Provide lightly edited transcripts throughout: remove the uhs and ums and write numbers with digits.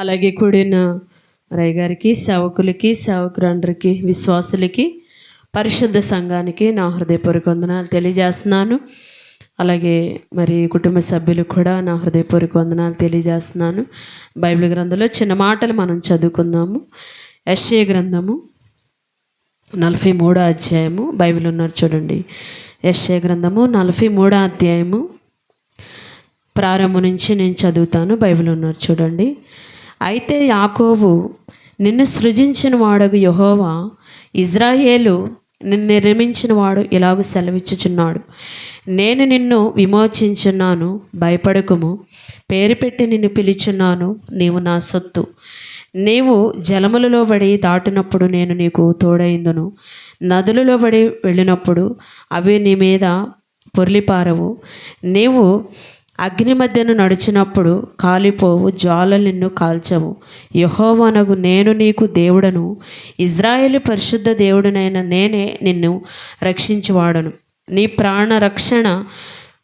అలాగే కూడిన రై గారికి, సేవకులకి, సేవకులందరికీ, విశ్వాసులకి, పరిశుద్ధ సంఘానికి నా హృదయపూర్వక వందనాలు తెలియజేస్తున్నాను. అలాగే మరి కుటుంబ సభ్యులకు కూడా నా హృదయపూర్వక వందనాలు తెలియజేస్తున్నాను. బైబిల్ గ్రంథంలో చిన్న మాటలు మనం చదువుకుందాము. యెషయా గ్రంథము 43వ అధ్యాయము. బైబిల్ ఉన్నారు చూడండి. యెషయా గ్రంథము 43వ అధ్యాయము ప్రారంభం నుంచి నేను చదువుతాను. బైబిల్ ఉన్నారు చూడండి. అయితే యాకోబు నిన్ను సృజించిన వాడగు యెహోవా, ఇజ్రాయేలు నిన్ను నిర్మించిన వాడు ఇలాగ సెలవిచ్చుచున్నాడు, నేను నిన్ను విమోచించున్నాను, భయపడకుము. పేరు పెట్టి నిన్ను పిలిచున్నాను, నీవు నా సొత్తు. నీవు జలములలో పడి దాటినప్పుడు నేను నీకు తోడైందును, నదులలో పడి వెళ్ళినప్పుడు అవి నీ మీద పొర్లిపారవు. నీవు అగ్ని మధ్యను నడిచినప్పుడు కాలిపోవు, జ్వాలలు నిన్ను కాల్చవు. యెహోవానగు నేను నీకు దేవుడను, ఇజ్రాయేలు పరిశుద్ధ దేవుడనైన నేనే నిన్ను రక్షించువాడను. నీ ప్రాణ రక్షణ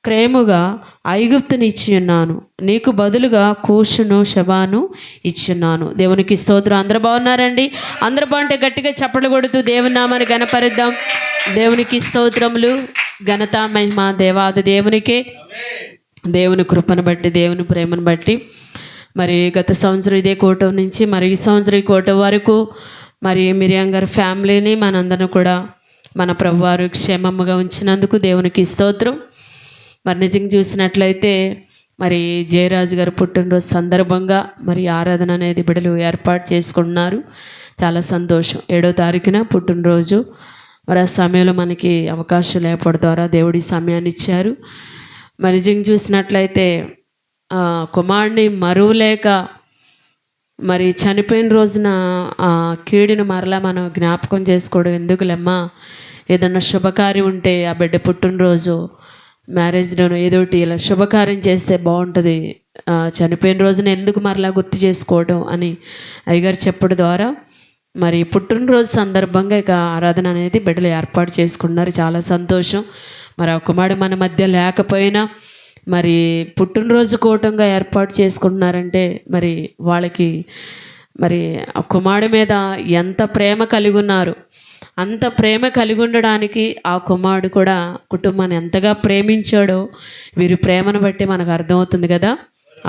క్రయముగా ఐగుప్తుని ఇచ్చియున్నాను, నీకు బదులుగా కూషును షెబాను ఇచ్చియున్నాను. దేవునికి స్తోత్రం. అందరూ బాగున్నారండి? అందరూ బాగుంటే గట్టిగా చప్పట్లు కొడుతూ దేవుని నామాన్ని ఘనపరిద్దాం. దేవునికి స్తోత్రములు, ఘనత, మహిమ దేవాది దేవునికే. దేవుని కృపను బట్టి, దేవుని ప్రేమను బట్టి మరి గత సంవత్సరం ఇదే కోట నుంచి మరి ఈ సంవత్సరం ఈ కోట వరకు మరి మిరియం గారి ఫ్యామిలీని మనందరం కూడా మన ప్రభువారు క్షేమముగా ఉంచినందుకు దేవునికి స్తోత్రం. మరి నిజంగా చూసినట్లయితే మరి జయరాజు గారు పుట్టినరోజు సందర్భంగా మరి ఆరాధన అనేది బిడ్డలు ఏర్పాటు చేసుకుంటున్నారు. చాలా సంతోషం. 7వ తారీఖున పుట్టినరోజు. మరి ఆ సమయంలో మనకి అవకాశం లేకపోవడం ద్వారా దేవుడి సమయాన్ని ఇచ్చారు. మరి నిజంగా చూసినట్లయితే కుమారుడిని మరువలేక మరి చనిపోయిన రోజున ఆ కీడును మరలా మనం జ్ఞాపకం చేసుకోవడం ఎందుకులేమ్మా, ఏదన్నా శుభకార్యం ఉంటే ఆ బిడ్డ పుట్టినరోజు, మ్యారేజ్ డేను ఏదోటి ఇలా శుభకార్యం చేస్తే బాగుంటుంది, చనిపోయిన రోజున ఎందుకు మరలా గుర్తు చేసుకోవడం అని అయ్యగారు చెప్పడం ద్వారా మరి పుట్టినరోజు సందర్భంగా ఇక ఆరాధన అనేది బిడ్డలు ఏర్పాటు చేసుకున్నారు. చాలా సంతోషం. మరి ఆ కుమారుడు మన మధ్య లేకపోయినా మరి పుట్టినరోజు కూటంగా ఏర్పాటు చేసుకుంటున్నారంటే మరి వాళ్ళకి మరి ఆ కుమారుడి మీద ఎంత ప్రేమ కలిగి ఉన్నారు. అంత ప్రేమ కలిగి ఉండడానికి ఆ కుమారుడు కూడా కుటుంబాన్ని ఎంతగా ప్రేమించాడో వీరి ప్రేమను బట్టి మనకు అర్థమవుతుంది కదా.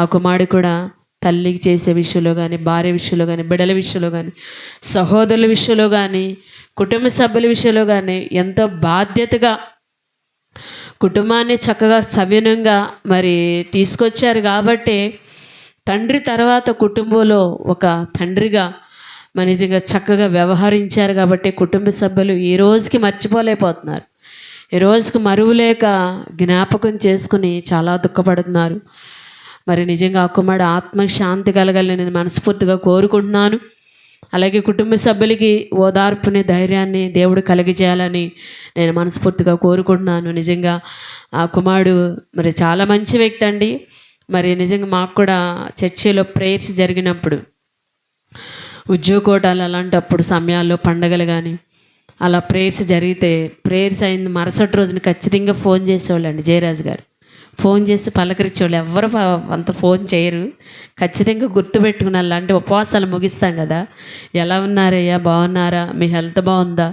ఆ కుమారుడు కూడా తల్లికి చేసే విషయంలో కానీ, భార్య విషయంలో కానీ, బిడ్డల విషయంలో కానీ, సహోదరుల విషయంలో కానీ, కుటుంబ సభ్యుల విషయంలో కానీ ఎంతో బాధ్యతగా కుటుంబాన్ని చక్కగా సవ్యంగా మరి తీసుకొచ్చారు. కాబట్టి తండ్రి తర్వాత కుటుంబంలో ఒక తండ్రిగా నిజంగా చక్కగా వ్యవహరించారు. కాబట్టి కుటుంబ సభ్యులు ఈ రోజుకి మర్చిపోలేకపోతున్నారు. ఈ రోజుకి మరువులేక జ్ఞాపకం చేసుకుని చాలా దుఃఖపడుతున్నారు. మరి నిజంగా ఆ కుమారుడు ఆత్మశాంతి కలగాలని నేను మనస్ఫూర్తిగా కోరుకుంటున్నాను. అలాగే కుటుంబ సభ్యులకి ఓదార్పుని, ధైర్యాన్ని దేవుడు కలిగజేయాలని నేను మనస్ఫూర్తిగా కోరుకుంటున్నాను. నిజంగా ఆ కుమారుడు మరి చాలా మంచి వ్యక్తి అండి. మరి నిజంగా మాకు కూడా చర్చిలో ప్రేయర్స్ జరిగినప్పుడు, ఉద్యోగకోటాలు అలాంటప్పుడు సమయాల్లో, పండగలు కానీ అలా ప్రేయర్స్ జరిగితే ప్రేయర్స్ అయిన మరుసటి రోజున ఖచ్చితంగా ఫోన్ చేసేవాళ్ళండి. జయరాజు గారు ఫోన్ చేసి పలకరించేవాళ్ళు. ఎవరు అంత ఫోన్ చేయరు. ఖచ్చితంగా గుర్తుపెట్టుకుని అలాంటి ఉపవాసాలు ముగిస్తాం కదా, ఎలా ఉన్నారయ్యా, బాగున్నారా, మీ హెల్త్ బాగుందా,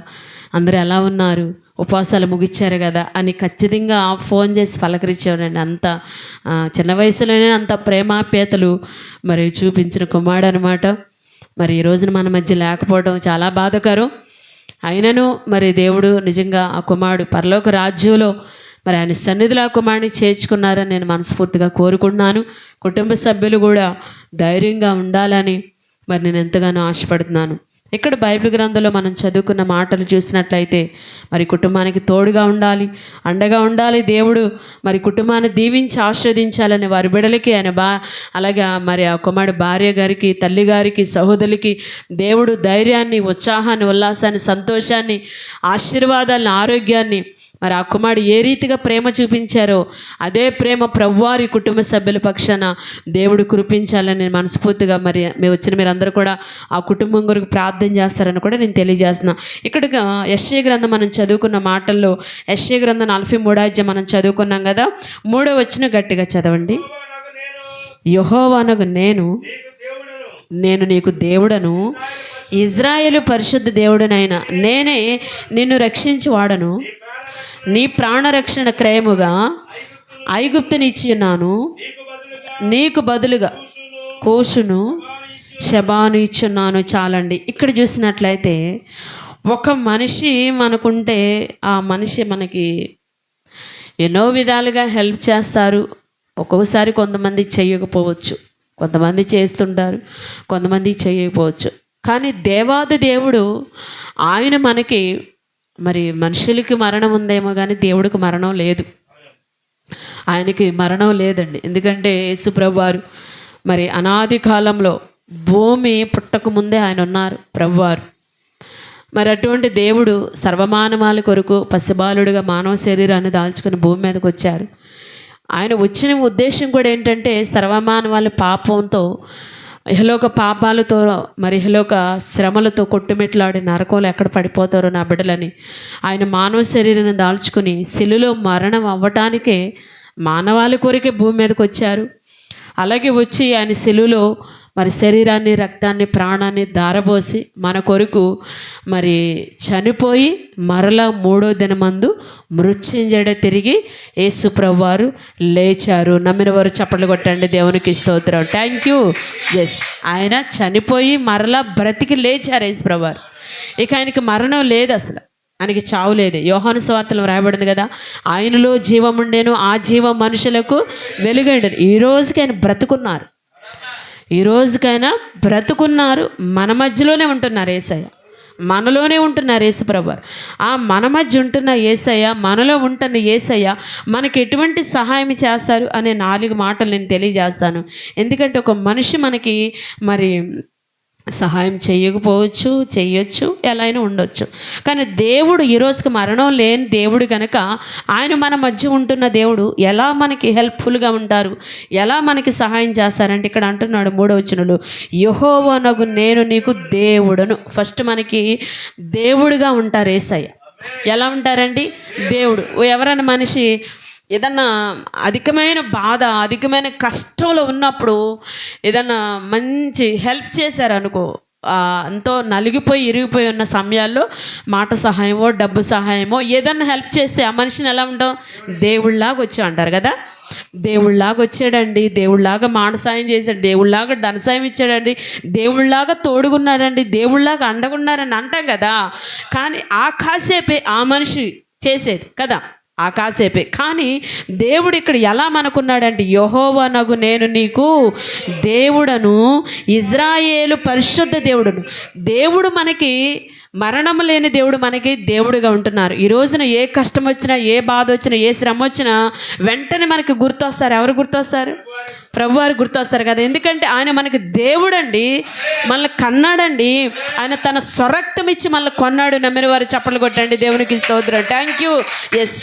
అందరూ ఎలా ఉన్నారు, ఉపవాసాలు ముగిచ్చారు కదా అని ఖచ్చితంగా ఫోన్ చేసి పలకరించేవాడండి. అంత చిన్న వయసులోనే అంత ప్రేమాప్యతలు మరి చూపించిన కుమారుడు అనమాట. మరి ఈ రోజున మన మధ్య లేకపోవడం చాలా బాధాకరం. అయినను మరి దేవుడు నిజంగా ఆ కుమారుడు పరలోక రాజ్యంలో మరి ఆయన సన్నిధిలో ఆ కుమారుని చేర్చుకున్నారని నేను మనస్ఫూర్తిగా కోరుకుంటున్నాను. కుటుంబ సభ్యులు కూడా ధైర్యంగా ఉండాలని మరి నేను ఎంతగానో ఆశపడుతున్నాను. ఇక్కడ బైబిల్ గ్రంథంలో మనం చదువుకున్న మాటలు చూసినట్లయితే మరి కుటుంబానికి తోడుగా ఉండాలి, అండగా ఉండాలి. దేవుడు మరి కుటుంబాన్ని దీవించి ఆశీర్వదించాలని వారి బిడ్డలకి ఆయన అలాగే మరి ఆ కుమారుడు భార్య గారికి, తల్లి గారికి, సహోదరులకి దేవుడు ధైర్యాన్ని, ఉత్సాహాన్ని, ఉల్లాసాన్ని, సంతోషాన్ని, ఆశీర్వాదాలను, ఆరోగ్యాన్ని మరి ఆ కుమారుడు ఏ రీతిగా ప్రేమ చూపించారో అదే ప్రేమ ప్రభువారి కుటుంబ సభ్యుల పక్షాన దేవుడు కురిపించాలని మనస్ఫూర్తిగా మరి మేము వచ్చిన మీరందరూ కూడా ఆ కుటుంబం కొరకు ప్రార్థన చేస్తారని కూడా నేను తెలియజేస్తున్నాను. ఇక్కడ యెషయా గ్రంథం మనం చదువుకున్న మాటల్లో యెషయా గ్రంథం 43వ అధ్యాయం మనం చదువుకున్నాం కదా. 3వ వచనం గట్టిగా చదవండి. యెహోవానగు నేను నేను నీకు దేవుడను, ఇజ్రాయేలు పరిశుద్ధ దేవుడనైనా నేనే నిన్ను రక్షించి వాడను. నీ ప్రాణరక్షణ క్రయముగా ఐగుప్తునిచ్చి ఉన్నాను. నీకు బదులుగా కూషును షెబాను ఇచ్చున్నాను. చాలండి. ఇక్కడ చూసినట్లయితే ఒక మనిషి మనకుంటే ఆ మనిషి మనకి ఎన్నో విధాలుగా హెల్ప్ చేస్తారు. ఒక్కొక్కసారి కొంతమంది చేయకపోవచ్చు, కొంతమంది చేస్తుంటారు, కొంతమంది చేయకపోవచ్చు. కానీ దేవాది దేవుడు ఆయన మనకి, మరి మనుషులకి మరణం ఉందేమో కానీ దేవుడికి మరణం లేదు. ఆయనకి మరణం లేదండి. ఎందుకంటే యేసుప్రభు వారు మరి అనాది కాలంలో భూమి పుట్టక ముందే ఆయన ఉన్నారు ప్రభువారు. మరి అటువంటి దేవుడు సర్వమానవాళి కొరకు పసిబాలుడుగా మానవ శరీరాన్ని దాల్చుకుని భూమి మీదకి వచ్చారు. ఆయన వచ్చిన ఉద్దేశం కూడా ఏంటంటే సర్వమానవాళి పాపంతో, ఇహలోక పాపాలతో, మరి ఇహలోక శ్రమలతో కొట్టుమిట్లాడి నరకంలో ఎక్కడ పడిపోతారో నా బిడ్డలని ఆయన మానవ శరీరాన్ని దాల్చుకుని శిలువలో మరణం అవ్వటానికే మానవాళి కొరకే భూమి మీదకి వచ్చారు. అలాగే వచ్చి ఆయన శిలువలో మరి శరీరాన్ని, రక్తాన్ని, ప్రాణాన్ని ధారపోసి మన కొరకు మరి చనిపోయి మరలా 3వ దినమందు మృత్యుంజయుడై తిరిగి యేసు ప్రభువారు లేచారు. నమ్మిన వారు చప్పట్లు కొట్టండి. దేవునికి స్తోత్రం. Thank you. ఎస్, ఆయన చనిపోయి మరలా బ్రతికి లేచారు యేసు ప్రభువారు. ఇక ఆయనకి మరణం లేదు, అసలు ఆయనకి చావు లేదు. యోహాను సువార్తలో రాయబడింది కదా, ఆయనలో జీవం ఉండేను, ఆ జీవం మనుషులకు వెలుగండెను. ఈ రోజుకి ఆయన బ్రతుకున్నారు, ఈ రోజుకైనా బ్రతుకున్నారు. మన మధ్యలోనే ఉంటున్నారు యేసయ్య, మనలోనే ఉంటున్నారు యేసుప్రభు. ఆ మన మధ్య ఉంటున్న యేసయ్య, మనలో ఉంటున్న యేసయ్య మనకి ఎటువంటి సహాయం చేస్తారు అనే 4 మాటలు నేను తెలియజేస్తాను. ఎందుకంటే ఒక మనిషి మనకి మరి సహాయం చేయకపోవచ్చు, చేయొచ్చు, ఎలా అయినా ఉండొచ్చు. కానీ దేవుడు ఈ రోజుకి మరణం లేని దేవుడు కనుక ఆయన మన మధ్య ఉంటున్న దేవుడు ఎలా మనకి హెల్ప్ఫుల్గా ఉంటారు, ఎలా మనకి సహాయం చేస్తారంటే ఇక్కడ అంటున్నాడు 3వ వచనంలో, యెహోవానగు నేను నీకు దేవుడను. ఫస్ట్ మనకి దేవుడుగా ఉంటారు యేసయ్య. ఎలా ఉంటారండి? దేవుడు. ఎవరైనా మనిషి ఏదన్నా అధికమైన బాధ, అధికమైన కష్టంలో ఉన్నప్పుడు ఏదన్నా మంచి హెల్ప్ చేశారనుకో, ఎంతో నలిగిపోయి ఇరిగిపోయి ఉన్న సమయాల్లో మాట సహాయమో, డబ్బు సహాయమో ఏదన్నా హెల్ప్ చేస్తే ఆ మనిషిని ఎలా ఉంటాం? దేవుళ్ళలాగా వచ్చా అంటారు కదా. దేవుళ్ళలాగా వచ్చాడండి, దేవుళ్ళలాగా మాట సాయం చేశాడు, దేవుళ్ళలాగా ధన సాయం ఇచ్చాడండి, దేవుళ్ళలాగా తోడుగున్నాడండి, దేవుళ్ళలాగా అండగున్నారని అంటాం కదా. కానీ ఆ కాసేపే ఆ మనిషి చేసేది కదా, ఆ కాసేపే. కానీ దేవుడు ఇక్కడ ఎలా మనకున్నాడంటే, యెహోవానగు నేను నీకు దేవుడను, ఇజ్రాయేలు పరిశుద్ధ దేవుడును. దేవుడు మనకి మరణం లేని దేవుడు మనకి దేవుడుగా ఉంటున్నారు. ఈ రోజున ఏ కష్టం వచ్చినా, ఏ బాధ వచ్చినా, ఏ శ్రమ వచ్చినా వెంటనే మనకి గుర్తొస్తారు. ఎవరు గుర్తొస్తారు? ప్రభువారు గుర్తొస్తారు కదా. ఎందుకంటే ఆయన మనకి దేవుడండి, మనల్ని కన్నాడండి. ఆయన తన స్వరక్తం ఇచ్చి మనల్ని కొన్నాడు. నమ్మిన వారు చప్పట్లు కొట్టండి. దేవునికి స్తోత్రం. Thank you. ఎస్,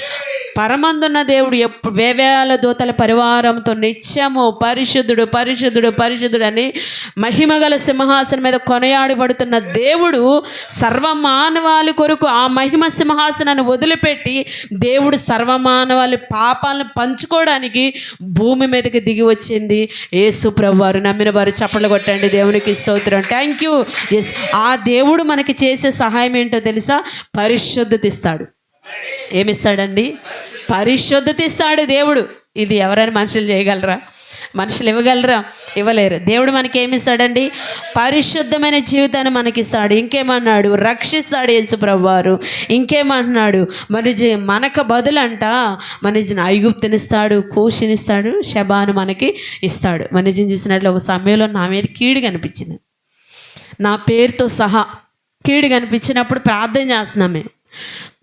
పరమందున్న దేవుడు ఎప్పుడు వేవేల దూతల పరివారంతో నిత్యము పరిశుద్ధుడు పరిశుద్ధుడు పరిశుద్ధుడు అని మహిమగల సింహాసనం మీద కొనయాడబడుతున్న దేవుడు సర్వమానవాళి కొరకు ఆ మహిమ సింహాసనాన్ని వదిలిపెట్టి దేవుడు సర్వమానవాళి పాపాలను పంచుకోవడానికి భూమి మీదకి దిగి వచ్చింది యేసు ప్రభువారు. నమ్మిన వారు చప్పట్లు కొట్టండి. దేవునికి స్తోత్రం. Thank you. ఎస్, ఆ దేవుడు మనకి చేసే సహాయం ఏంటో తెలుసా? పరిశుద్ధత ఇస్తాడు. ఏమిస్తాడండి? పరిశుద్ధత ఇస్తాడు దేవుడు. ఇది ఎవరైనా మనుషులు చేయగలరా? మనుషులు ఇవ్వగలరా? ఇవ్వలేరు. దేవుడు మనకి ఏమిస్తాడండి? పరిశుద్ధమైన జీవితాన్ని మనకిస్తాడు. ఇంకేమన్నాడు? రక్షిస్తాడు యేసు ప్రభువారు. ఇంకేమంటున్నాడు? మనకు బదులంట మనిషిని ఐగుప్తునిస్తాడు, కూషినిస్తాడు, షెబాను మనకి ఇస్తాడు. మనిషిని చూసినట్లు ఒక సమయంలో నా మీద కీడు కనిపించింది, నా పేరుతో సహా కీడు కనిపించినప్పుడు ప్రార్థన చేస్తున్నాం. మేము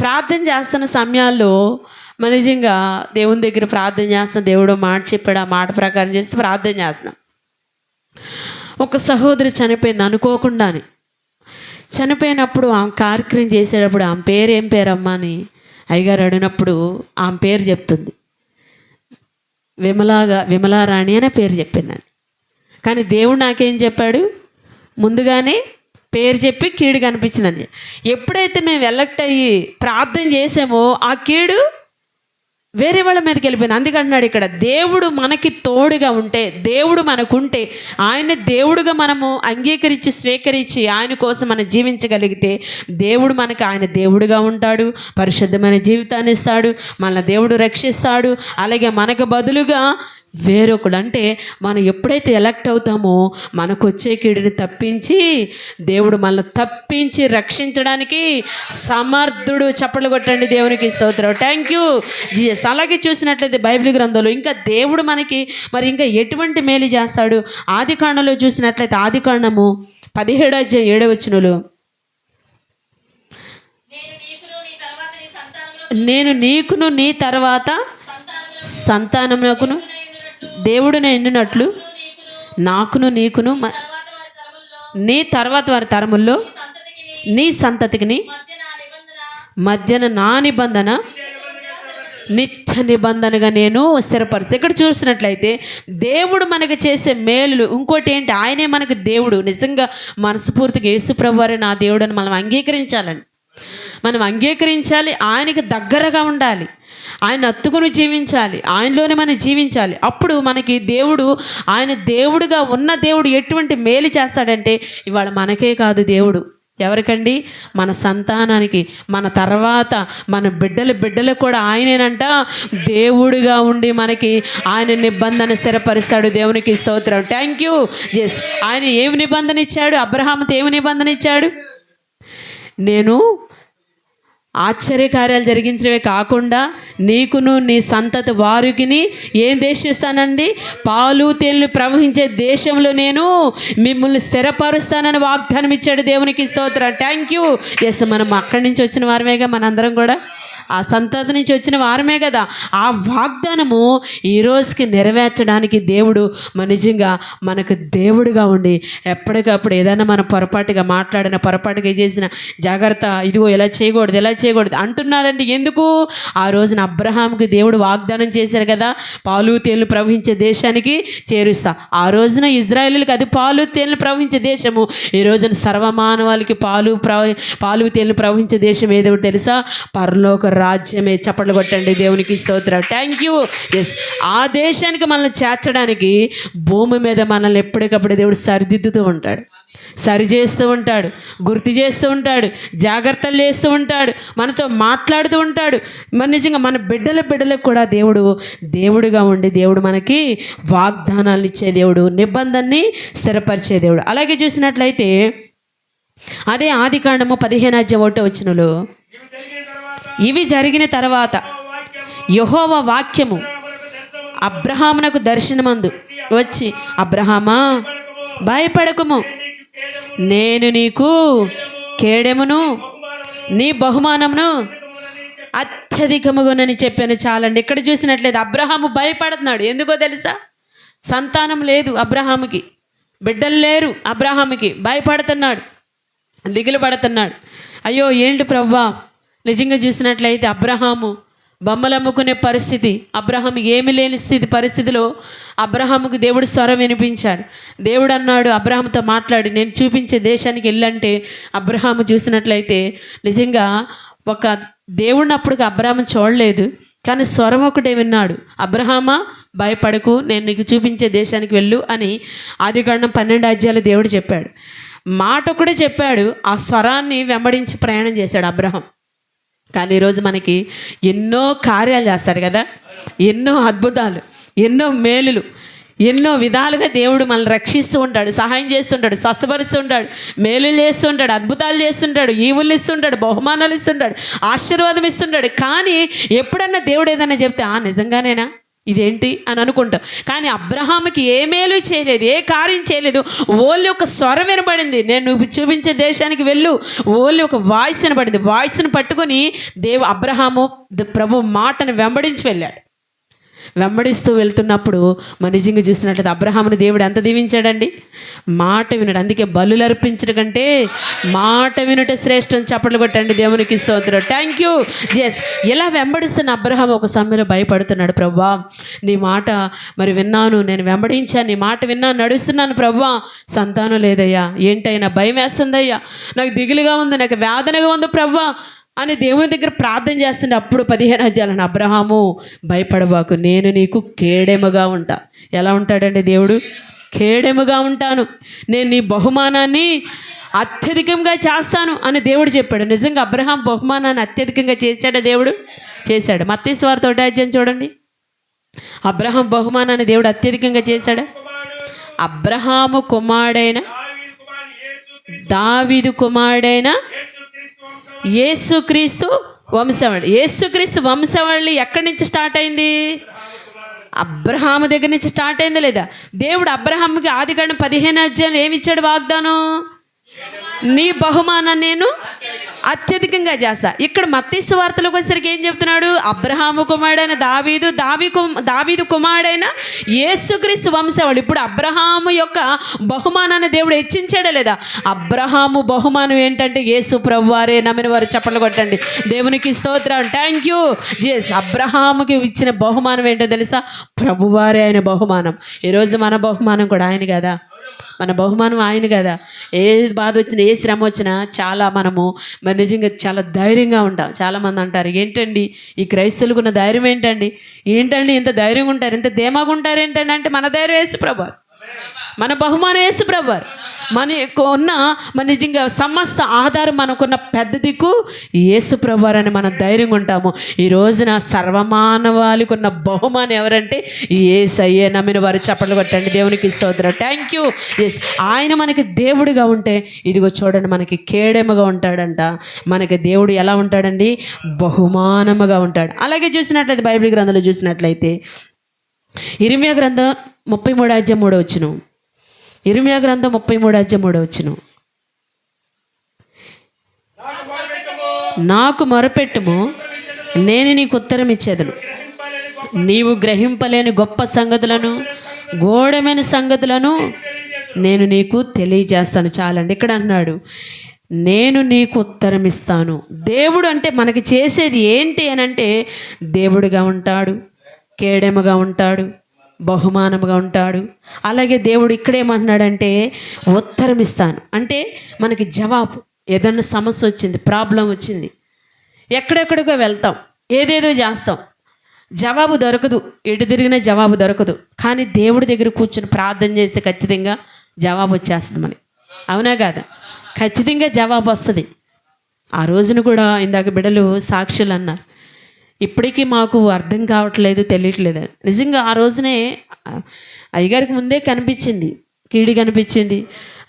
ప్రార్థన చేస్తున్న సమయాల్లో నిజంగా దేవుని దగ్గర ప్రార్థన చేస్తాం. దేవుడు మాట చెప్పాడు, ఆ మాట ప్రకారం చేసి ప్రార్థన చేస్తున్నాం. ఒక సహోదరి చనిపోయింది అనుకోకుండానే. చనిపోయినప్పుడు ఆమె కార్యక్రమం చేసేటప్పుడు ఆమె పేరు ఏం పేరమ్మా అని అయ్యగారు అడిగినప్పుడు ఆమె పేరు చెప్తుంది. విమలారాణి అనే పేరు చెప్పిందండి. కానీ దేవుడు నాకేం చెప్పాడు? ముందుగానే పేరు చెప్పి కీడు కనిపించిందని. ఎప్పుడైతే మేము ఎలక్ట్ అయ్యి ప్రార్థన చేసామో ఆ కీడు వేరే వాళ్ళ మీదకి వెళ్ళిపోయింది. అందుకంటున్నాడు ఇక్కడ, దేవుడు మనకి తోడుగా ఉంటే, దేవుడు మనకుంటే, ఆయన దేవుడుగా మనము అంగీకరించి స్వీకరించి ఆయన కోసం మనం జీవించగలిగితే దేవుడు మనకి ఆయన దేవుడుగా ఉంటాడు, పరిశుద్ధమైన జీవితాన్ని ఇస్తాడు, మన దేవుడు రక్షిస్తాడు. అలాగే మనకు బదులుగా వేరొకడు, అంటే మనం ఎప్పుడైతే ఎలక్ట్ అవుతామో మనకు వచ్చే కీడుని తప్పించి దేవుడు మనల్ని తప్పించి రక్షించడానికి సమర్థుడు. చప్పట్లు కొట్టండి దేవునికి స్తోత్రం. Thank you Jesus. అలాగే చూసినట్లయితే బైబిల్ గ్రంథంలో ఇంకా దేవుడు మనకి మరి ఇంకా ఎటువంటి మేలు చేస్తాడు? ఆదికాండంలో చూసినట్లయితే ఆదికాండము 17:7 నేను నీకును నీ తర్వాత సంతానమునకును దేవుడు ఎన్నునట్లు నాకును నీకును నీ తర్వాత వారి తరముల్లో నీ సంతతికి మధ్యన నా నిబంధన నిత్య నిబంధనగా నేను స్థిరపరుస్తా. ఇక్కడ చూసినట్లయితే దేవుడు మనకు చేసే మేలులు, ఇంకోటి ఏంటి, ఆయనే మనకు దేవుడు. నిజంగా మనస్ఫూర్తిగా యేసు ప్రభువారే నా దేవుడు అని మనం అంగీకరించాలండి. మనం అంగీకరించాలి, ఆయనకి దగ్గరగా ఉండాలి, ఆయన అత్తుకుని జీవించాలి, ఆయనలోనే మనం జీవించాలి. అప్పుడు మనకి దేవుడు, ఆయన దేవుడుగా ఉన్న దేవుడు ఎటువంటి మేలు చేస్తాడంటే, ఇవాళ మనకే కాదు దేవుడు ఎవరికండి, మన సంతానానికి, మన తర్వాత మన బిడ్డలు కూడా ఆయనేనంట దేవుడిగా ఉండి మనకి ఆయన నిబంధన స్థిరపరుస్తాడు. దేవునికి స్తోత్రం. Thank you just. ఆయన ఏమి నిబంధన ఇచ్చాడు? అబ్రహాముతో ఏమి నిబంధన ఇచ్చాడు? నేను ఆశ్చర్యకార్యాలు జరిగించడమే కాకుండా నీకును నీ సంతతి వారికి ఏం దేశిస్తానండి, పాలు తేనెలు ప్రవహించే దేశంలో నేను మిమ్మల్ని స్థిరపరుస్తానని వాగ్దానం ఇచ్చాడు. దేవునికి స్తోత్రం. Thank you. ఎస్, మనం అక్కడి నుంచి వచ్చిన వారమేగా, మనందరం కూడా ఆ సంతతి నుంచి వచ్చిన వారమే కదా. ఆ వాగ్దానము ఈ రోజుకి నెరవేర్చడానికి దేవుడు నిజంగా మనకు దేవుడుగా ఉండి ఎప్పటికప్పుడు ఏదైనా మనం పొరపాటుగా మాట్లాడిన, పొరపాటుగా చేసిన జాగ్రత్త, ఇదిగో ఎలా చేయకూడదు, ఎలా చేయకూడదు అంటున్నారండి. ఎందుకు? ఆ రోజున అబ్రహాంకి దేవుడు వాగ్దానం చేశారు కదా, పాలు తేనెలు ప్రవహించే దేశానికి చేరుస్తా. ఆ రోజున ఇజ్రాయేలుకి అది పాలు తేనెలు ప్రవహించే దేశము. ఈ రోజున సర్వమానవాళికి పాలు తేనెలు ప్రవహించే దేశం ఏదో తెలుసా? పరలోక రాజ్యమే. చప్పట్లు కొట్టండి దేవునికి స్తోత్రం. Thank you. ఎస్, ఆ దేశానికి మనల్ని చేర్చడానికి భూమి మీద మనల్ని ఎప్పటికప్పుడు దేవుడు సరిదిద్దుతూ ఉంటాడు, సరి చేస్తూ ఉంటాడు, గుర్తు చేస్తూ ఉంటాడు, జాగ్రత్తలు చేస్తూ ఉంటాడు, మనతో మాట్లాడుతూ ఉంటాడు. మరి నిజంగా మన బిడ్డలకు కూడా దేవుడుగా ఉండి దేవుడు మనకి వాగ్దానాలు ఇచ్చే దేవుడు, నిబంధనని స్థిరపరిచే దేవుడు. అలాగే చూసినట్లయితే అదే ఆదికాండము 15:1 ఇవి జరిగిన తర్వాత యెహోవా వాక్యము అబ్రహామునకు దర్శనమందు వచ్చి, అబ్రహామా భయపడకుము, నేను నీకు కేడెమును నీ బహుమానమును అత్యధికముగానని చెప్పాను. చాలండి. ఇక్కడ చూసినట్లయితే అబ్రహాము భయపడుతున్నాడు. ఎందుకో తెలుసా? సంతానం లేదు అబ్రహాముకి, బిడ్డలు లేరు అబ్రహాముకి. భయపడుతున్నాడు, దిగులు పడుతున్నాడు. అయ్యో ఏంటి ప్రవ్వా. నిజంగా చూసినట్లయితే అబ్రహాము బొమ్మలు అమ్ముకునే పరిస్థితి, అబ్రహాము ఏమి లేని పరిస్థితిలో అబ్రహాముకు దేవుడు స్వరం వినిపించాడు. దేవుడు అన్నాడు అబ్రహాముతో మాట్లాడి, నేను చూపించే దేశానికి వెళ్ళంటే అబ్రహాము చూసినట్లయితే నిజంగా ఒక దేవుడిని అప్పుడు అబ్రహాము చూడలేదు, కానీ స్వరం ఒకటే విన్నాడు. అబ్రహామా భయపడకు, నేను నీకు చూపించే దేశానికి వెళ్ళు అని ఆదికాండం 12 దేవుడు చెప్పాడు. మాట ఒకటే చెప్పాడు, ఆ స్వరాన్ని వెంబడించి ప్రయాణం చేశాడు అబ్రహాం. కానీ ఈరోజు మనకి ఎన్నో కార్యాలు చేస్తాడు కదా, ఎన్నో అద్భుతాలు, ఎన్నో మేలులు, ఎన్నో విధాలుగా దేవుడు మనల్ని రక్షిస్తూ ఉంటాడు, సహాయం చేస్తుంటాడు, స్వస్థపరుస్తూ ఉంటాడు, మేలులు చేస్తుంటాడు, అద్భుతాలు చేస్తుంటాడు, ఈవులు ఇస్తుంటాడు, బహుమానాలు ఇస్తుంటాడు, ఆశీర్వాదం ఇస్తుంటాడు. కానీ ఎప్పుడన్నా దేవుడు ఏదైనా చెప్తే నిజంగానేనా ఇదేంటి అని అనుకుంటాం. కానీ అబ్రహాముకి ఏ మేలు చేయలేదు, ఏ కార్యం చేయలేదు. ఓన్లీ ఒక స్వరం వినబడింది, నేను నువ్వు చూపించే దేశానికి వెళ్ళు. ఓన్లీ ఒక వాయిస్ వినబడింది. వాయిస్ని పట్టుకొని అబ్రహాము ప్రభు మాటను వెంబడించి వెళ్ళాడు. వెంబడిస్తూ వెళ్తున్నప్పుడు నిజంగా చూసినట్లయితే అబ్రహాముని దేవుడు ఎంత దీవించాడండి. మాట వినడు. అందుకే బలులు అర్పించడం కంటే మాట వినుట శ్రేష్టం. చప్పట్లు కొట్టండి దేవునికి స్తోత్రం. Thank you Jesus. ఇలా వెంబడిస్తున్న అబ్రహాం ఒక సమయంలో భయపడుతున్నాడు. ప్రభువా నీ మాట మరి విన్నాను, నేను వెంబడించాను, నీ మాట విన్నాను, నడుస్తున్నాను ప్రభువా, సంతానం లేదయ్యా, ఏంటైనా భయం వేస్తుందయ్యా, నాకు దిగులుగా ఉంది, నాకు వేదనగా ఉంది ప్రభువా, అని దేవుని దగ్గర ప్రార్థన చేస్తుంటే అప్పుడు 15 అధ్యాయాలను అబ్రహాము భయపడబాకు, నేను నీకు కేడెముగా ఉంటా. ఎలా ఉంటాడండి దేవుడు? కేడెముగా ఉంటాను, నేను నీ బహుమానాన్ని అత్యధికంగా చేస్తాను అని దేవుడు చెప్పాడు. నిజంగా అబ్రహాం బహుమానాన్ని అత్యధికంగా చేశాడు, దేవుడు చేశాడు. మత్తయి సువార్త 1వ అధ్యాయం చూడండి. అబ్రహాం బహుమానాన్ని దేవుడు అత్యధికంగా చేశాడు. అబ్రహాము కుమారుడైన దావీదు కుమారుడైన యేసుక్రీస్తు వంశావళి. యేసుక్రీస్తు వంశావళి ఎక్కడి నుంచి స్టార్ట్ అయింది? అబ్రహాము దగ్గర నుంచి స్టార్ట్ అయిందా లేదా? దేవుడు అబ్రహాముకి ఆదికాండం 15 అధ్యాయం ఏమి ఇచ్చాడు వాగ్దానం? నీ బహుమానం నేను అత్యధికంగా చేస్తా. ఇక్కడ మత్తయి సువార్తలోకి వచ్చేసరికి ఏం చెప్తున్నాడు? అబ్రహాము కుమారుడైన దావీదు కుమారుడైన యేసుక్రీస్తు వంశావళి. ఇప్పుడు అబ్రహాము యొక్క బహుమానాన్ని దేవుడు హెచ్చించాడా లేదా? అబ్రహాము బహుమానం ఏంటంటే యేసు ప్రభువారే. నమ్మిన వారు చప్పట్లు కొట్టండి, దేవునికి స్తోత్రం. Thank you Jesus. అబ్రహాముకి ఇచ్చిన బహుమానం ఏంటో తెలుసా? ప్రభువారే ఆయన బహుమానం. ఈరోజు మన బహుమానం కూడా ఆయన కదా, మన బహుమానం ఆయన కదా. ఏ బాధ వచ్చినా, ఏ శ్రమ వచ్చినా మనము నిజంగా చాలా ధైర్యంగా ఉంటాం. చాలామంది అంటారు, ఏంటండి ఈ క్రైస్తవులకు ఉన్న ధైర్యం ఏంటండి ఇంత ధైర్యంగా ఉంటారు, ఇంత ధీమాగా ఉంటారు ఏంటండి అంటే, మన ధైర్యం యేసు ప్రభువారు, మన బహుమానం యేసు ప్రభువారు. మన నిజంగా సమస్త ఆధారం మనకున్న పెద్ద దిక్కు యేసు ప్రభువారు అని మనం ధైర్యంగా ఉంటాము. ఈ రోజున సర్వమానవాళికి ఉన్న బహుమానం ఎవరంటే యేసయ్యే. నమ్మిన వారు చప్పట్లు కొట్టండి, దేవునికి స్తోత్రం. Thank you. ఎస్, ఆయన మనకి దేవుడిగా ఉంటే ఇదిగో చూడండి మనకి కేడెముగా ఉంటాడంట. మనకి దేవుడు ఎలా ఉంటాడండి? బహుమానముగా ఉంటాడు. అలాగే చూసినట్లయితే బైబిల్ గ్రంథంలో చూసినట్లయితే ఇర్మీయా గ్రంథం 33వ అధ్యాయం 3వ వచనం. ఇర్మీయా గ్రంథం 33వ అధ్యాయం 3వ వచనం. నాకు మొరపెట్టుము, నేను నీకు ఉత్తరం ఇచ్చేదను, నీవు గ్రహింపలేని గొప్ప సంగతులను, గూఢమైన సంగతులను నేను నీకు తెలియజేస్తాను. చాలండి. ఇక్కడ అన్నాడు, నేను నీకు ఉత్తరం ఇస్తాను. దేవుడు అంటే మనకి చేసేది ఏంటి అని అంటే, దేవుడిగా ఉంటాడు, కేడెముగా ఉంటాడు, బహుమానముగా ఉంటాడు. అలాగే దేవుడు ఇక్కడేమంటున్నాడంటే ఉత్తరం ఇస్తాను అంటే మనకి జవాబు. ఏదన్నా సమస్య వచ్చింది, ప్రాబ్లం వచ్చింది, ఎక్కడెక్కడికో వెళ్తాం, ఏదేదో చేస్తాం, జవాబు దొరకదు, ఎటు తిరిగినా జవాబు దొరకదు. కానీ దేవుడి దగ్గర కూర్చొని ప్రార్థన చేస్తే ఖచ్చితంగా జవాబు వచ్చేస్తుంది మనకి. అవునా కాదా? ఖచ్చితంగా జవాబు వస్తుంది. ఆ రోజున కూడా ఇందాక బిడ్డలు సాక్షులు అన్నారు, ఇప్పటికీ మాకు అర్థం కావట్లేదు, తెలియట్లేదు. నిజంగా ఆ రోజునే అయ్యగారికి ముందే కనిపించింది, కీడి కనిపించింది.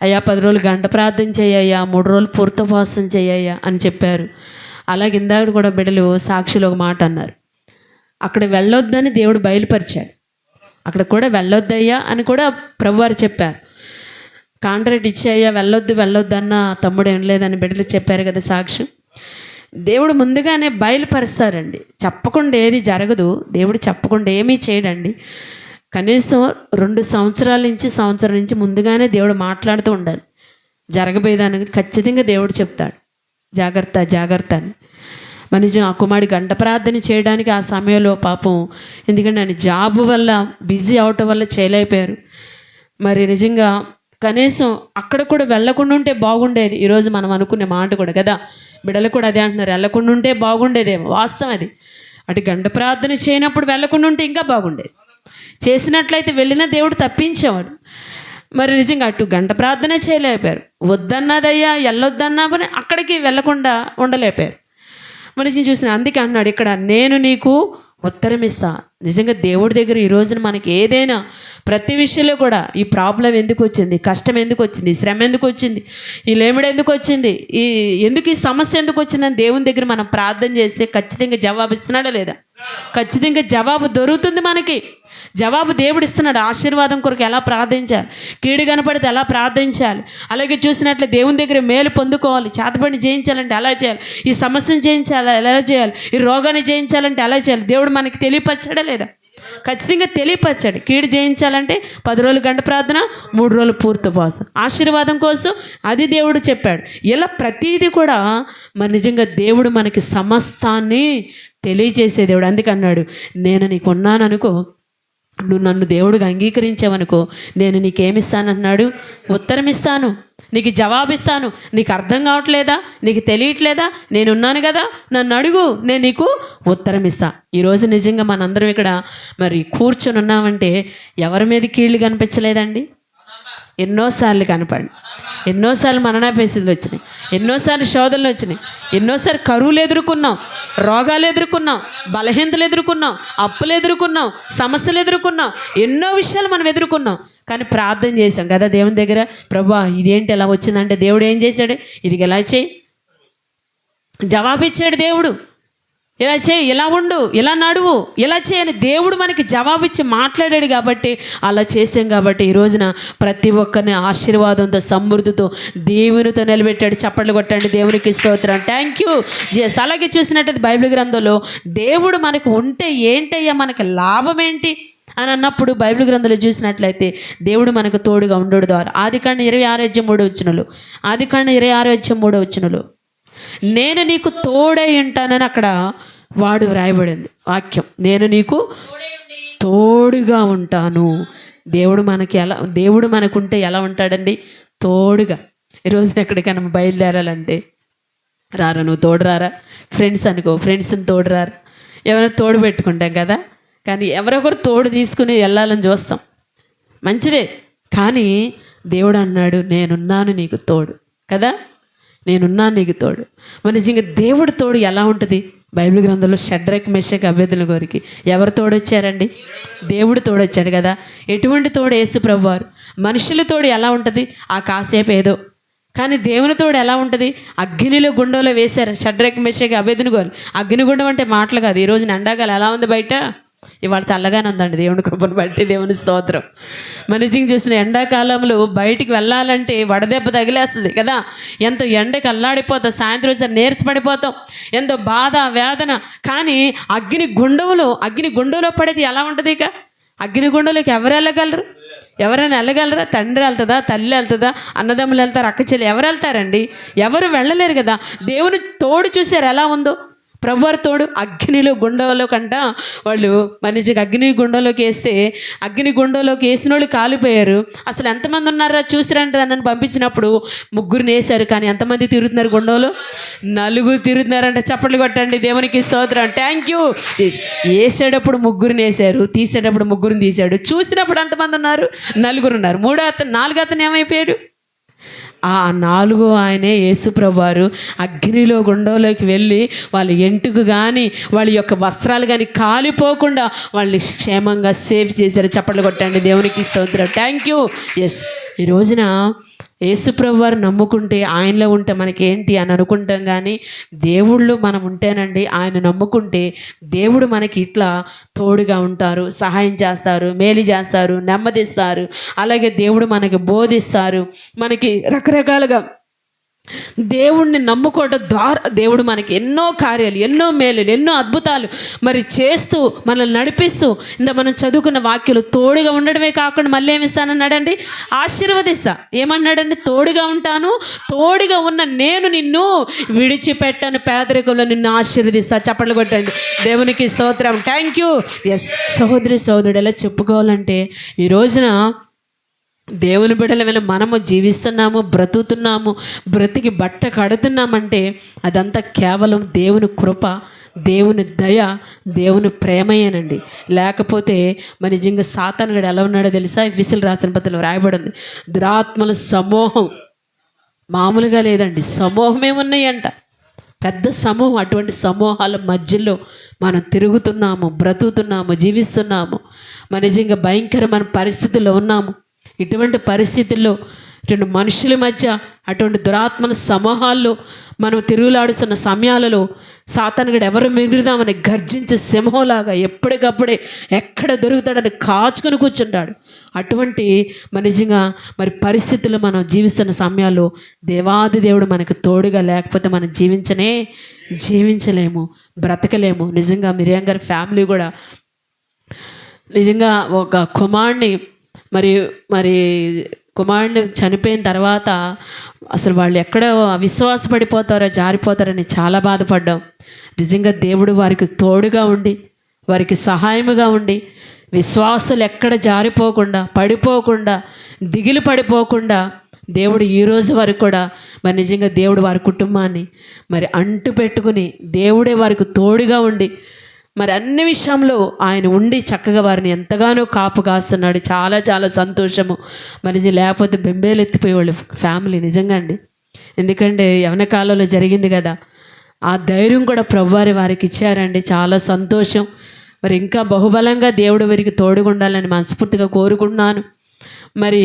అయ్యా 10 రోజులు గంట ప్రార్థన చేయయ్యా, 3 రోజులు పూర్తోపవాసం చేయయ్యా అని చెప్పారు. అలాగే ఇందాక కూడా బిడ్డలు సాక్షులు ఒక మాట అన్నారు, అక్కడ వెళ్ళొద్దని దేవుడు బయలుపరిచాడు, అక్కడ కూడా వెళ్ళొద్దయ్యా అని కూడా ప్రభువారు చెప్పారు. కాంట్రాక్ట్ ఇచ్చాయ్యా, వెళ్ళొద్దు అన్న తమ్ముడు ఏం లేదని బిడ్డలు చెప్పారు కదా సాక్ష్యం. దేవుడు ముందుగానే బయలుపరుస్తారండి. చెప్పకుండా ఏది జరగదు, దేవుడు చెప్పకుండా ఏమీ చేయడండి. కనీసం 2 సంవత్సరాల నుంచి సంవత్సరం నుంచి ముందుగానే దేవుడు మాట్లాడుతూ ఉండాలి. జరగబోయేదానికి ఖచ్చితంగా దేవుడు చెప్తాడు, జాగ్రత్త అని. మన నిజం ఆ కుమారుడి గంట ప్రార్థన చేయడానికి ఆ సమయంలో పాపం, ఎందుకంటే ఆయన జాబ్ వల్ల బిజీ అవటం వల్ల చేయలేకపోయారు. మరి నిజంగా కనీసం అక్కడ కూడా వెళ్ళకుండా ఉంటే బాగుండేది. ఈరోజు మనం అనుకునే మాట కూడా కదా, బిడ్డలు కూడా అదే అంటున్నారు, వెళ్ళకుండా ఉంటే బాగుండేదేమో. వాస్తవం అది. అటు గంట ప్రార్థన చేయనప్పుడు వెళ్ళకుండా ఉంటే ఇంకా బాగుండేది. చేసినట్లయితే వెళ్ళిన దేవుడు తప్పించేవాడు. మరి నిజంగా అటు గంట ప్రార్థన చేయలేకపోయారు, వద్దన్నదయ్యా వెళ్ళొద్దన్నా పని అక్కడికి వెళ్ళకుండా ఉండలేకపోయారు. మనిషిని చూసిన అందుకే అన్నాడు ఇక్కడ, నేను నీకు ఉత్తరం ఇస్తా. నిజంగా దేవుడి దగ్గర ఈ రోజున మనకి ఏదైనా ప్రతి విషయంలో కూడా ఈ ప్రాబ్లం ఎందుకు వచ్చింది, కష్టం ఎందుకు వచ్చింది, శ్రమ ఎందుకు వచ్చింది, ఈ లేమిడి ఎందుకు వచ్చింది, ఈ సమస్య ఎందుకు వచ్చిందని దేవుని దగ్గర మనం ప్రార్థన చేస్తే ఖచ్చితంగా జవాబు ఇస్తున్నాడా లేదా? ఖచ్చితంగా జవాబు దొరుకుతుంది మనకి. జవాబు దేవుడు ఇస్తున్నాడు. ఆశీర్వాదం కొరకు ఎలా ప్రార్థించాలి, కీడు కనపడితే ఎలా ప్రార్థించాలి, అలాగే చూసినట్లు దేవుని దగ్గర మేలు పొందుకోవాలి, చేతపడిని జయించాలంటే ఎలా చేయాలి, ఈ సమస్యను జయించాలి ఎలా చేయాలి, ఈ రోగాన్ని జయించాలంటే ఎలా చేయాలి, దేవుడు మనకి తెలియపరచాడా లేదా? ఖచ్చితంగా తెలియపరచాడు. కీడు జయించాలంటే 10 రోజులు గంట ప్రార్థన, 3 రోజులు పూర్తి ఉపవాసం. ఆశీర్వాదం కోసం అది దేవుడు చెప్పాడు. ఇలా ప్రతీది కూడా మరి నిజంగా దేవుడు మనకి సమస్తాన్ని తెలియజేసే దేవుడు. అందుకే అన్నాడు, నేను నీకు ఉన్నాననుకో, నువ్వు నన్ను దేవుడిగా అంగీకరించావనుకో, నేను నీకేమిస్తానన్నాడు, ఉత్తరం ఇస్తాను. నీకు జవాబిస్తాను. నీకు అర్థం కావట్లేదా, నీకు తెలియట్లేదా, నేనున్నాను కదా, నన్ను అడుగు, నేను నీకు ఉత్తరం ఇస్తా. ఈరోజు నిజంగా మనందరం ఇక్కడ మరి కూర్చొని ఉన్నామంటే ఎవరి మీద కీళ్ళు కనిపించలేదండి? ఎన్నోసార్లు కనపడి, ఎన్నోసార్లు మరణాపేసిలు వచ్చినాయి, ఎన్నోసార్లు శోధనలు వచ్చినాయి, ఎన్నోసార్లు కరువులు ఎదుర్కొన్నాం, రోగాలు ఎదుర్కొన్నాం, బలహీనతలు ఎదుర్కొన్నాం, అప్పులు ఎదుర్కొన్నాం, సమస్యలు ఎదుర్కొన్నాం, ఎన్నో విషయాలు మనం ఎదుర్కొన్నాం. కానీ ప్రార్థన చేశాం కదా దేవుని దగ్గర, ప్రభువా ఇదేంటి ఎలా వచ్చిందంటే దేవుడు ఏం చేశాడు? ఇది ఎలా చేయి, జవాబిచ్చాడు దేవుడు. ఇలా చేయి, ఇలా ఉండు, ఇలా నడువు, ఇలా చేయని దేవుడు మనకి జవాబిచ్చి మాట్లాడాడు కాబట్టి అలా చేసాం. కాబట్టి ఈ రోజున ప్రతి ఒక్కరిని ఆశీర్వాదంతో సమృద్ధితో దేవునితో నిలబెట్టాడు. చప్పట్లు కొట్టండి, దేవునికి స్తోత్రం. థ్యాంక్ యూ జేస్. అలాగే చూసినట్టయితే బైబిల్ గ్రంథంలో దేవుడు మనకు ఉంటే ఏంటయ్యా మనకి లాభం ఏంటి అని అన్నప్పుడు బైబిల్ గ్రంథంలో చూసినట్లయితే దేవుడు మనకు తోడుగా ఉండడు ద్వారా ఆదికాండం 26:3 ఆదికాండం 26:3 నేను నీకు తోడై ఉంటానని అక్కడ వాడు వ్రాయబడింది వాక్యం. నేను నీకు తోడుగా ఉంటాను. దేవుడు మనకుంటే ఎలా ఉంటాడండి? తోడుగా. ఈరోజున ఎక్కడికైనా బయలుదేరాలంటే రారా, నువ్వు తోడు రారా, ఫ్రెండ్స్ అనుకో, ఫ్రెండ్స్ని తోడు రారా, ఎవరైనా తోడు పెట్టుకుంటాం కదా. కానీ ఎవరొకరు తోడు తీసుకుని వెళ్ళాలని చూస్తాం, మంచిదే. కానీ దేవుడు అన్నాడు, నేనున్నాను నీకు తోడు కదా, నేనున్నాను నీకు తోడు. మరి నిజంగా దేవుడు తోడు ఎలా ఉంటుంది? బైబిల్ గ్రంథంలో షడ్రక్ మెషక్ అబేద్నెగోకి ఎవరు తోడొచ్చారండి? దేవుడు తోడొచ్చాడు కదా. ఎటువంటి తోడు? యేసు ప్రభువారు. మనుషుల తోడు ఎలా ఉంటుంది? ఆ కాసేపు ఏదో. కానీ దేవుని తోడు ఎలా ఉంటుంది? అగ్నిలో గుండంలో వేశారు షడ్రక్ మెషక్ అబేద్నెగోలు. అగ్నిగుండం అంటే మాటలు కాదు. ఈరోజు ఎండాకాలం ఎలా ఉంది బయట? ఇవాళ చల్లగానే ఉందండి, దేవుని కృపను బట్టి, దేవుని స్తోత్రం. మనిషిని చూసిన ఎండాకాలంలో బయటికి వెళ్ళాలంటే వడదెబ్బ తగిలేస్తుంది కదా. ఎంతో ఎండకి అల్లాడిపోతాం, సాయంత్రం వచ్చి నీరసపడిపోతాం, ఎంతో బాధ వేదన. కానీ అగ్నిగుండంలో పడితే ఎలా ఉంటుంది? ఇక అగ్నిగుండంలోకి ఎవరు వెళ్ళగలరు? ఎవరైనా వెళ్ళగలరా? తండ్రి వెళ్తుందా, తల్లి వెళ్తుందా, అన్నదమ్ములు వెళ్తారు, అక్క చెల్లి ఎవరు వెళ్తారండి? ఎవరు వెళ్ళలేరు కదా. దేవుని తోడు చూసారు ఎలా ఉందో. ప్రభువారు తోడు. అగ్నిలో గుండంలో కంట వాళ్ళు మనిషికి అగ్నిగుండంలోకి వేసిన వాళ్ళు కాలిపోయారు. అసలు ఎంతమంది ఉన్నారా చూసిరంటారా నన్ను పంపించినప్పుడు 3 వేశారు. కానీ ఎంతమంది తిరుగుతున్నారు గుండంలో? 4 తిరుగుతున్నారంటే చప్పట్లు కొట్టండి, దేవునికి స్తోత్రం. Thank you. వేసేటప్పుడు 3 వేశారు, తీసేటప్పుడు 3 తీశాడు. చూసినప్పుడు ఎంతమంది ఉన్నారు? 4 ఉన్నారు. 4 అతను ఏమైపోయాడు? ఆ 4 ఆయనే యేసు ప్రభువారు అగ్నిలో గుండంలోకి వెళ్ళి వాళ్ళ ఎంటుకు కానీ వాళ్ళ యొక్క వస్త్రాలు కానీ కాలిపోకుండా వాళ్ళని క్షేమంగా సేవ్ చేశారు. చప్పట్లు కొట్టండి, దేవునికి స్తోత్రం. Thank you. ఎస్, ఈ రోజున యేసు ప్రభువారు నమ్ముకుంటే, ఆయనలో ఉంటే మనకేంటి అని అనుకుంటాం. కానీ దేవుళ్ళు మనం ఉంటేనండి, ఆయన నమ్ముకుంటే దేవుడు మనకి ఇట్లా తోడుగా ఉంటారు, సహాయం చేస్తారు, మేలు చేస్తారు, నెమ్మదిస్తారు. అలాగే దేవుడు మనకి బోధిస్తారు. మనకి రకరకాలుగా దేవుణ్ణి నమ్ముకోవడం ద్వారా దేవుడు మనకి ఎన్నో కార్యాలు, ఎన్నో మేలులు, ఎన్నో అద్భుతాలు మరి చేస్తూ మనల్ని నడిపిస్తూ, ఇంత మనం చదువుకున్న వాక్యాలు తోడుగా ఉండడమే కాకుండా మళ్ళీ ఏమిస్తానన్నాడండి? ఆశీర్వదిస్తా. ఏమన్నాడండి? తోడుగా ఉంటాను, తోడుగా ఉన్న నేను నిన్ను విడిచిపెట్టను, పేదరికంలో నిన్ను ఆశీర్వదిస్తా. చప్పట్లు కొట్టండి, దేవునికి స్తోత్రం. Thank you. ఎస్, సహోదరుడు ఎలా చెప్పుకోవాలంటే ఈ రోజున దేవుని బిడ్డల వల్ల మనము జీవిస్తున్నాము, బ్రతుకుతున్నాము, బ్రతికి బట్ట కడుతున్నామంటే అదంతా కేవలం దేవుని కృప, దేవుని దయ, దేవుని ప్రేమయేనండి. లేకపోతే మన నిజంగా సాతానుగాడు ఎలా ఉన్నాడో తెలుసా? విసిల్ రాసిన పత్రికలో రాయబడింది, దురాత్మల సమూహం మామూలుగా లేదండి, సమూహమే ఉన్నాయంట, పెద్ద సమూహం. అటువంటి సమూహాల మధ్యలో మనం తిరుగుతున్నాము, బ్రతుకుతున్నాము, జీవిస్తున్నాము. మన నిజంగా భయంకరమైన పరిస్థితుల్లో ఉన్నాము. ఇటువంటి పరిస్థితుల్లో, ఇటువంటి మనుషుల మధ్య, అటువంటి దురాత్మల సమూహాల్లో మనం తిరుగులాడుతున్న సమయాలలో సాతానుగాడు ఎవరు మిగులుదామని గర్జించే సింహంలాగా ఎప్పటికప్పుడే ఎక్కడ దొరుకుతాడని కాచుకొని కూర్చుంటాడు. అటువంటి నిజంగా మరి పరిస్థితుల్లో మనం జీవిస్తున్న సమయాల్లో దేవాది దేవుడు మనకు తోడుగా లేకపోతే మనం జీవించలేము, బ్రతకలేము. నిజంగా మిరియం గారి ఫ్యామిలీ కూడా నిజంగా ఒక కుమారుడిని మరి కుమారుడిని చనిపోయిన తర్వాత అసలు వాళ్ళు ఎక్కడ అవిశ్వాసపడిపోతారో, జారిపోతారని చాలా బాధపడ్డాం. నిజంగా దేవుడు వారికి తోడుగా ఉండి, వారికి సహాయముగా ఉండి, విశ్వాసులు ఎక్కడ జారిపోకుండా, పడిపోకుండా, దిగులు పడిపోకుండా దేవుడు ఈ రోజు వరకు కూడా మరి నిజంగా దేవుడు వారి కుటుంబాన్ని మరి అంటు పెట్టుకుని దేవుడే వారికి తోడుగా ఉండి మరి అన్ని విషయంలో ఆయన ఉండి చక్కగా వారిని ఎంతగానో కాపు కాస్తున్నాడు. చాలా చాలా సంతోషము. మరి లేకపోతే బెంబేలు ఎత్తిపోయేవాళ్ళు ఫ్యామిలీ నిజంగా అండి. ఎందుకంటే యవన కాలంలో జరిగింది కదా, ఆ ధైర్యం కూడా ప్రభువారి వారికి ఇచ్చారండి. చాలా సంతోషం. మరి ఇంకా బహుబలంగా దేవుడు వారికి తోడుగా ఉండాలని మనస్ఫూర్తిగా కోరుకుంటున్నాను. మరి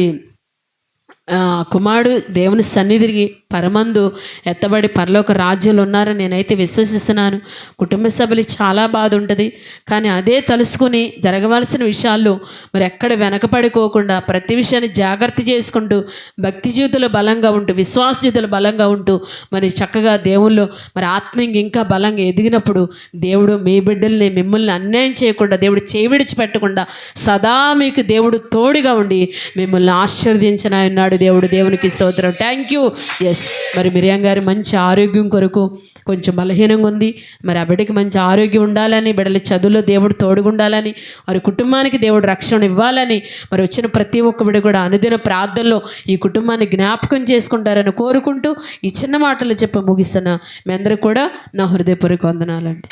కుమారుడు దేవుని సన్నిధికి పరమందు ఎత్తబడి పరలోక రాజ్యంలో ఉన్నారని నేనైతే విశ్వసిస్తున్నాను. కుటుంబ సభ్యులు చాలా బాధ ఉంటుంది, కానీ అదే తలుసుకుని జరగవలసిన విషయాల్లో మరి ఎక్కడ వెనకపడుకోకుండా ప్రతి విషయాన్ని జాగ్రత్త చేసుకుంటూ భక్తి జీవితంలో బలంగా ఉంటూ విశ్వాస జీవితంలో బలంగా ఉంటూ మరి చక్కగా దేవుళ్ళు మరి ఆత్మీయంగా ఇంకా బలంగా ఎదిగినప్పుడు దేవుడు మీ బిడ్డల్ని మిమ్మల్ని అన్యాయం చేయకుండా దేవుడు చేవిడిచి పెట్టకుండా సదా మీకు దేవుడు తోడుగా ఉండి మిమ్మల్ని ఆశీర్వదించిన ఉన్నాడు దేవుడు. దేవునికి స్తోత్రం. Thank you. ఎస్, మరి మిరియం గారి మంచి ఆరోగ్యం కొరకు కొంచెం బలహీనంగా ఉంది. మరి ఆ బిడ్డకి మంచి ఆరోగ్యం ఉండాలని, బిడ్డల చదువులో దేవుడు తోడుగుండాలని, వారి కుటుంబానికి దేవుడు రక్షణ ఇవ్వాలని, మరి వచ్చిన ప్రతి ఒక్క బిడ్డ కూడా అనుదిన ప్రార్థనలో ఈ కుటుంబాన్ని జ్ఞాపకం చేసుకుంటారని కోరుకుంటూ ఈ చిన్న మాటలు చెప్పి ముగిస్తున్నా. మీ అందరూ కూడా నా హృదయపూర్వక వందనాలండి.